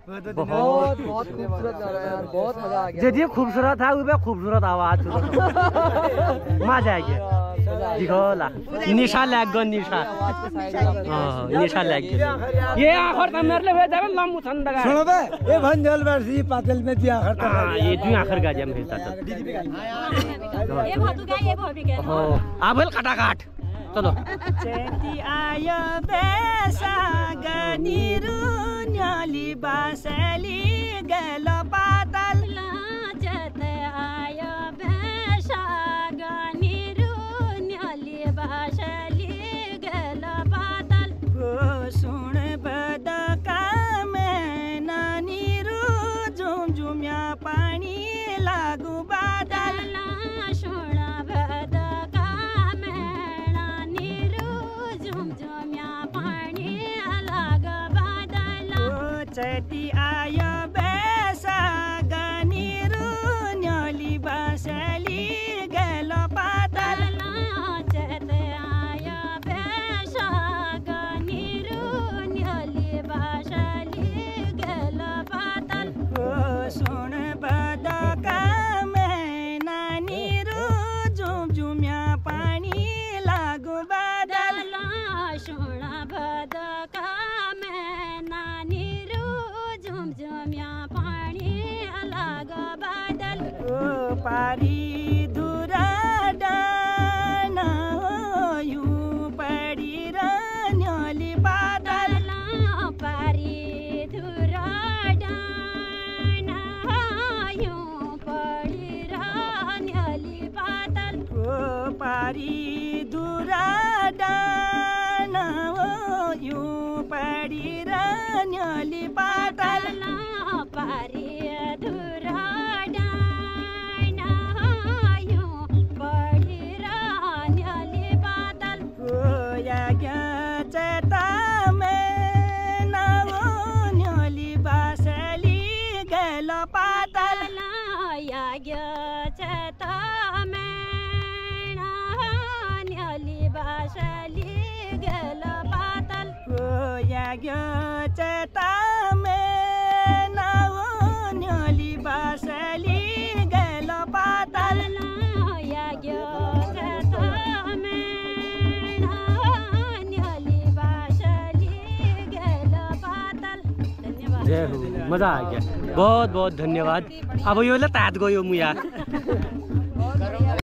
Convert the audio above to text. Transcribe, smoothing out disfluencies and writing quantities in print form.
बहुत बहुत खूबसूरत गा रहा है यार, बहुत मजा आ गया। जो खूबसूरत है वो खूबसूरत आवाज मजा आ गया। दिखोला निशा लग गयो निशा निशा लग गयो ये आखर त मेरले हो जाबे लम्बु छन् दगा सुनो बे ए भंजल वर्षी पातल में दिया आखर त ये दुई आखर गा जम फिरता त ये भतु गा ये भबी गा हो आबल काटा काट चलो चेती आयो बेसा गनिरु न्याली बासली गलो पातल लाजत आयो बेसा गनिरु न्याली बासली गलो पातल हो सुन बदका में नानिरु झुम झुम्या पानी लागु बादल ला सुन बदका में नानिरु झुम झुम्या पानी लाग बादल चैती आयो बैशाख निरु न्याली बसली गेल पातल चैत आयो बैशाख निरु न्याली बसली गेल पातल सुन बदका में नानीरु झुमझुम्या पानी लागु बादल सुन बदका में नानीरु झुमझुम्या पानी लाग बादल पारी धुरा डाना यु पडी न्याली बादल पारी धुरा डाना यु पडी न्याली बादल पारी धुरा डाना यु पडी न्याली बादल पारी धुरा डाना यु पडी न्याली बादल चेता में नाओ न्याली बासली गेल पातल याग्य चेता में न्याली बासली गेल पातल चेता में नाओ न्याली बासली गेल पातल याग्य चेता में न्याली बासली गेल पातल धन्यवाद जय हो मजा आ गया बहुत बहुत धन्यवाद अब यो ल तात गयो मुया